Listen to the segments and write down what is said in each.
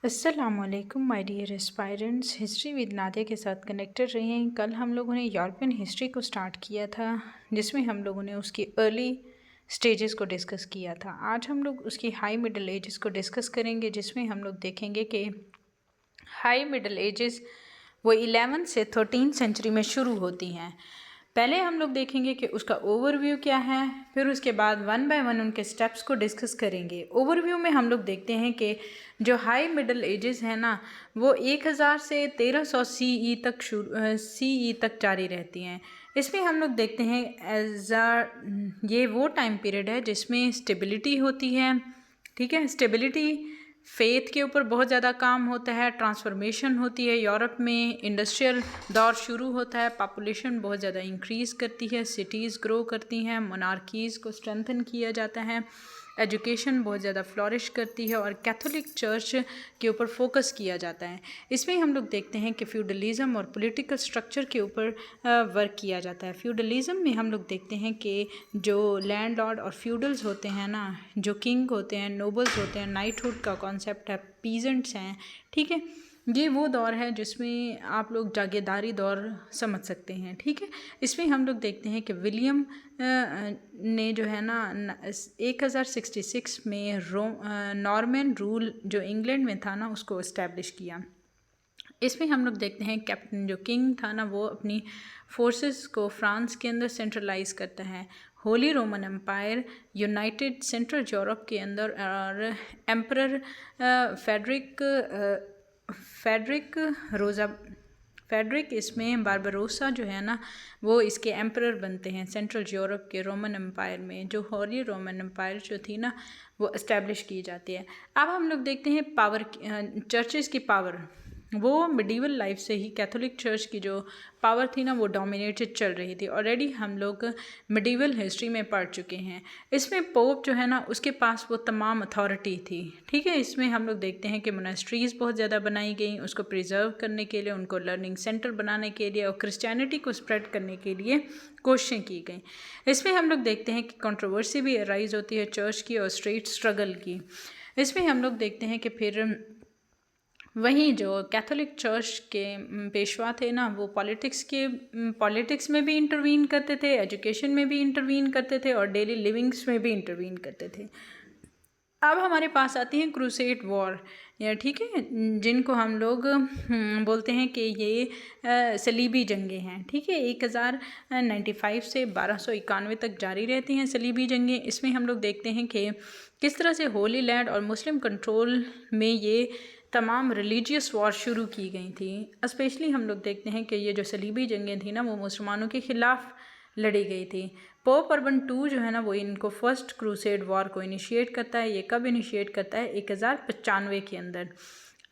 अस्सलामुअलैकुम my dear aspirants. History with Nadia के साथ कनेक्टेड रहिए। कल हम लोगों ने यूरोपियन हिस्ट्री को स्टार्ट किया था, जिसमें हम लोगों ने उसकी अर्ली स्टेजेस को डिस्कस किया था। आज हम लोग उसकी हाई मिडल एजेस को डिस्कस करेंगे, जिसमें हम लोग देखेंगे कि हाई मिडल एजेस वो 11 से 13 सेंचुरी में शुरू होती हैं। पहले हम लोग देखेंगे कि उसका ओवरव्यू क्या है, फिर उसके बाद वन बाय वन उनके स्टेप्स को डिस्कस करेंगे। ओवरव्यू में हम लोग देखते हैं कि जो हाई मिडल एजेस हैं ना, वो 1000 से 1300 सीई तक जारी रहती हैं। इसमें हम लोग देखते हैं ये वो टाइम पीरियड है जिसमें स्टेबिलिटी होती है। ठीक है, स्टेबिलिटी, फेथ के ऊपर बहुत ज़्यादा काम होता है, ट्रांसफॉर्मेशन होती है। यूरोप में इंडस्ट्रियल दौर शुरू होता है, पॉपुलेशन बहुत ज़्यादा इंक्रीज़ करती है, सिटीज़ ग्रो करती हैं, मोनार्कीज़ को स्ट्रेंथन किया जाता है, एजुकेशन बहुत ज़्यादा फ्लॉरिश करती है और कैथोलिक चर्च के ऊपर फोकस किया जाता है। इसमें हम लोग देखते हैं कि फ्यूडलिज़म और पॉलिटिकल स्ट्रक्चर के ऊपर वर्क किया जाता है। फ्यूडलिज़म में हम लोग देखते हैं कि जो लैंडलॉर्ड और फ्यूडल्स होते हैं ना, जो किंग होते हैं, नोबल्स होते हैं, नाइटहुड का कॉन्सेप्ट है, पीजेंट्स हैं, ठीक है, ये वो दौर है जिसमें आप लोग जागीरदारी दौर समझ सकते हैं। ठीक है, इसमें हम लोग देखते हैं कि विलियम ने जो है ना 1066 में नॉर्मन रूल जो इंग्लैंड में था ना, उसको इस्टेब्लिश किया। इसमें हम लोग देखते हैं कैप्टन जो किंग था ना, वो अपनी फोर्सेस को फ्रांस के अंदर सेंट्रलाइज करता है। Holy Roman empire united central Europe के अंदर, और एम्परर फेडरिक इसमें बारबरोसा जो है ना, वो इसके एम्परर बनते हैं सेंट्रल यूरोप के रोमन एम्पायर में। जो होली रोमन एम्पायर जो थी ना, वो इस्टेब्लिश की जाती है। अब हम लोग देखते हैं पावर, चर्चेज़ की पावर। वो मिडीवल लाइफ से ही कैथोलिक चर्च की जो पावर थी ना, वो डोमिनेटेड चल रही थी। ऑलरेडी हम लोग मिडीवल हिस्ट्री में पढ़ चुके हैं। इसमें पोप जो है ना, उसके पास वो तमाम अथॉरिटी थी। ठीक है, इसमें हम लोग देखते हैं कि मोनेस्ट्रीज़ बहुत ज़्यादा बनाई गई उसको प्रिजर्व करने के लिए, उनको लर्निंग सेंटर बनाने के लिए और क्रिश्चियनिटी को स्प्रेड करने के लिए कोशिशें की गई। इसमें हम लोग देखते हैं कि कंट्रोवर्सी भी अराइज होती है चर्च की और स्टेट स्ट्रगल की। इसमें हम लोग देखते हैं कि फिर वहीं जो कैथोलिक चर्च के पेशवा थे ना, वो पॉलिटिक्स में भी इंटरवीन करते थे, एजुकेशन में भी इंटरवीन करते थे और डेली लिविंग्स में भी इंटरवीन करते थे। अब हमारे पास आती है क्रूसेड वॉर, या ठीक है, जिनको हम लोग बोलते हैं कि ये सलीबी जंगें हैं। ठीक है, 1095 से 1291 तक जारी रहती हैं सलीबी जंगें। इसमें हम लोग देखते हैं कि किस तरह से होली लैंड और मुस्लिम कंट्रोल में ये तमाम रिलीजियस वॉर शुरू की गई थी। स्पेशली हम लोग देखते हैं कि ये जो सलीबी जंगें थी ना, वो मुसलमानों के ख़िलाफ़ लड़ी गई थी। पोप अर्बन II जो है ना, वो इनको फर्स्ट क्रूसेड वॉर को इनिशिएट करता है। ये कब इनिशिएट करता है? 1095 के अंदर।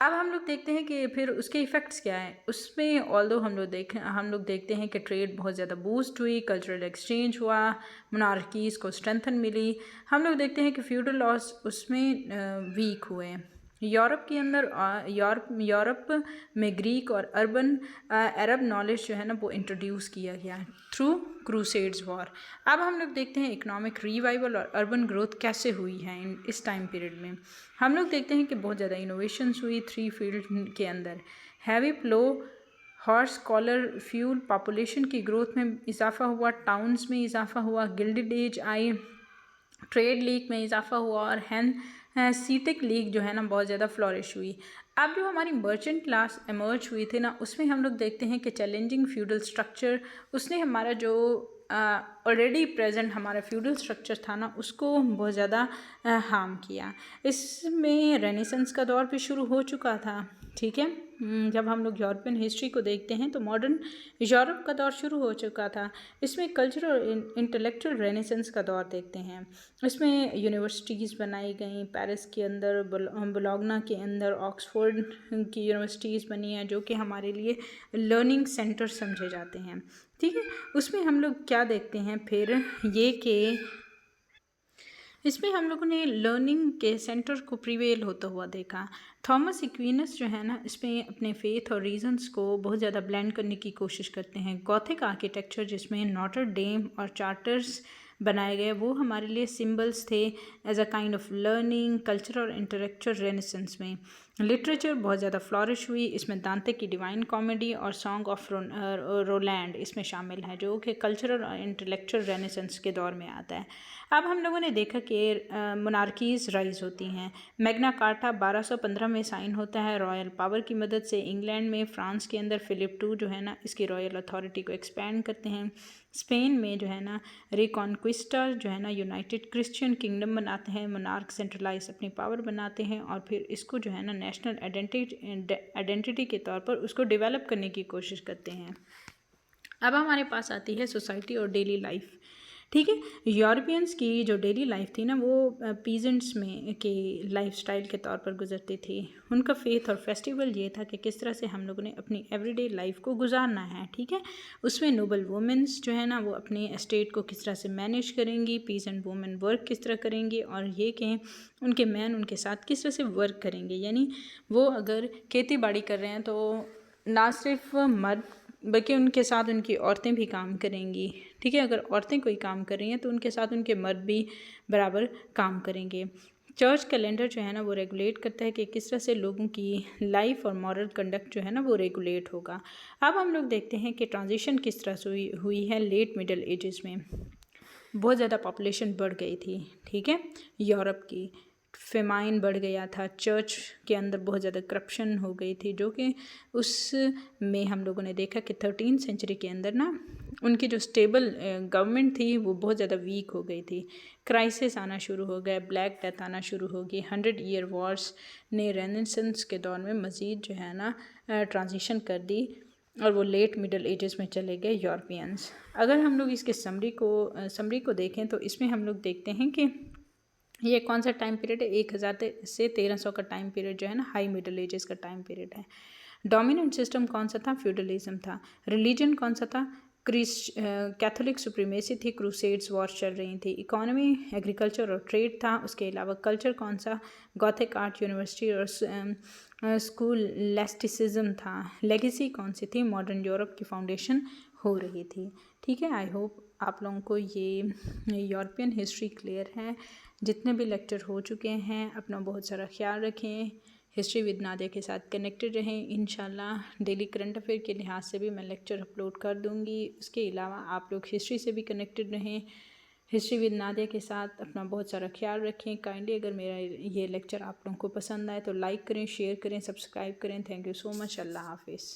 अब हम लोग देखते हैं कि फिर उसके इफ़ेक्ट्स क्या हैं। उसमें ऑल्दो हम लोग देखते हैं कि ट्रेड बहुत ज़्यादा बूस्ट हुई, कल्चरल एक्सचेंज हुआ, मोनार्कीज़ को स्ट्रेंथन मिली। हम लोग देखते हैं कि फ्यूडल लॉस उसमें वीक हुए। यूरोप के अंदर यूरोप में ग्रीक और अरब नॉलेज जो है ना, वो इंट्रोड्यूस किया गया थ्रू क्रूसेड्स वॉर। अब हम लोग देखते हैं इकोनॉमिक रिवाइवल और अर्बन ग्रोथ कैसे हुई है इस टाइम पीरियड में। हम लोग देखते हैं कि बहुत ज़्यादा इनोवेशंस हुई 3 फील्ड के अंदर। Heavy plough, horse collar fuel, population की ग्रोथ में इजाफा हुआ, टाउन्स में इजाफा हुआ, गिल्डेड एज आई, ट्रेड लीग में इजाफा हुआ और सीटिक लीग जो है ना, बहुत ज़्यादा फ्लॉरिश हुई। अब जो हमारी मर्चेंट क्लास एमर्ज हुई थी ना, उसमें हम लोग देखते हैं कि चैलेंजिंग फ्यूडल स्ट्रक्चर, उसने हमारा जो ऑलरेडी प्रेजेंट हमारा फ्यूडल स्ट्रक्चर था ना, उसको बहुत ज़्यादा हार्म किया। इसमें रेनेसेंस का दौर भी शुरू हो चुका था। ठीक है, जब हम लोग यूरोपियन हिस्ट्री को देखते हैं तो मॉडर्न यूरोप का दौर शुरू हो चुका था। इसमें कल्चरल और इंटेलेक्चुअल रेनेसेंस का दौर देखते हैं। इसमें यूनिवर्सिटीज़ बनाई गई, पेरिस के अंदर, बोलोग्ना के अंदर, ऑक्सफोर्ड की यूनिवर्सिटीज़ बनी हैं, जो कि हमारे लिए लर्निंग सेंटर समझे जाते हैं। ठीक है, उसमें हम लोग क्या देखते हैं फिर ये कि इसमें हम लोगों ने लर्निंग के सेंटर को प्रिवेल होता हुआ देखा। थॉमस एक्विनस जो है ना, इसमें अपने फेथ और रीजन्स को बहुत ज़्यादा ब्लेंड करने की कोशिश करते हैं। गॉथिक आर्किटेक्चर जिसमें नॉटर डेम और चार्टर्स बनाए गए वो हमारे लिए सिंबल्स थे as a kind of learning, culture और इंटेलेक्चुअल रेनेसेंस में। लिटरेचर बहुत ज़्यादा फ्लॉरिश हुई, इसमें दांते की डिवाइन कॉमेडी और सॉन्ग ऑफ रोलैंड इसमें शामिल है, जो कि कल्चरल और इंटेलेक्चुअल रेनेसेंस के दौर में आता है। अब हम लोगों ने देखा कि मोनार्कीज़ राइज होती हैं। मैग्ना कार्टा 1215 में साइन होता है रॉयल पावर की मदद से। इंग्लैंड में, फ्रांस के अंदर फिलिप II जो है ना इसकी रॉयल अथॉरिटी को एक्सपेंड करते हैं। स्पेन में जो है ना रिकॉन्क्विस्टा जो है ना यूनाइटेड क्रिश्चियन किंगडम बनाते हैं। मोनार्क सेंट्रलाइज अपनी पावर बनाते हैं और फिर इसको जो है ना नेशनल आइडेंटिटी के तौर पर उसको डेवलप करने की कोशिश करते हैं। अब हमारे पास आती है सोसाइटी और डेली लाइफ। ठीक है, यूरोपियंस की जो डेली लाइफ थी ना वो पीजेंट्स में के लाइफस्टाइल के तौर पर गुजरती थी। उनका फेथ और फेस्टिवल ये था कि किस तरह से हम लोगों ने अपनी एवरीडे लाइफ को गुजारना है। ठीक है, उसमें नोबल वुमेंस जो है ना वो अपने एस्टेट को किस तरह से मैनेज करेंगी, पीजेंट वुमेन वर्क किस तरह करेंगी, और ये कि उनके मैन उनके साथ किस तरह से वर्क करेंगे। यानी वो अगर खेती बाड़ी कर रहे हैं तो ना सिर्फ मर्द बल्कि उनके साथ उनकी औरतें भी काम करेंगी। ठीक है, अगर औरतें कोई काम कर रही हैं तो उनके साथ उनके मर्द भी बराबर काम करेंगे। चर्च कैलेंडर जो है ना वो रेगुलेट करता है कि किस तरह से लोगों की लाइफ और मॉरल कंडक्ट जो है ना वो रेगुलेट होगा। अब हम लोग देखते हैं कि ट्रांजिशन किस तरह से हुई है लेट मिडल एजेस में। बहुत ज़्यादा पॉपुलेशन बढ़ गई थी। ठीक है, यूरोप की फेमाइन बढ़ गया था, चर्च के अंदर बहुत ज़्यादा करप्शन हो गई थी, जो कि उसमें हम लोगों ने देखा कि 13वीं सेंचुरी के अंदर ना उनकी जो स्टेबल गवर्नमेंट थी वो बहुत ज़्यादा वीक हो गई थी। क्राइसिस आना शुरू हो गया, ब्लैक डेथ आना शुरू हो गई। 100 ईयर वॉर्स ने रेनेसेंस के दौर में मज़ीद जो है ना ट्रांजिशन कर दी और वो लेट मिडल एजेस में चले गए यूरोपियंस। अगर हम लोग इसके समरी को देखें तो इसमें हम लोग देखते हैं कि ये कौन सा टाइम पीरियड है। 1000 से 1300 का टाइम पीरियड जो है ना हाई मिडल एजेस का टाइम पीरियड है। डोमिनेंट सिस्टम कौन सा था? फ्यूडलिज्म था। रिलीजन कौन सा था? कैथोलिक सुप्रीमेसी थी, क्रूसेड्स वॉर्स चल रही थी। इकोनॉमी, एग्रीकल्चर और ट्रेड था। उसके अलावा कल्चर कौन सा? गॉथिक आर्ट, यूनिवर्सिटी और स्कूल लेस्टिसिज्म था। लेगेसी कौन सी थी? मॉडर्न यूरोप की फाउंडेशन हो रही थी। ठीक है, आई होप आप लोगों को ये यूरोपियन हिस्ट्री क्लियर है। जितने भी लेक्चर हो चुके हैं अपना बहुत सारा ख्याल रखें। हिस्ट्री विद नादिया के साथ कनेक्टेड रहें। इंशाल्लाह डेली करंट अफेयर के लिहाज से भी मैं लेक्चर अपलोड कर दूंगी। उसके अलावा आप लोग हिस्ट्री से भी कनेक्टेड रहें। हिस्ट्री विद नादिया के साथ अपना बहुत सारा ख्याल रखें। काइंडली अगर मेरा ये लेक्चर आप लोगों को पसंद आए तो लाइक करें, शेयर करें, सब्सक्राइब करें। Thank you so much. अल्लाह हाफिज़।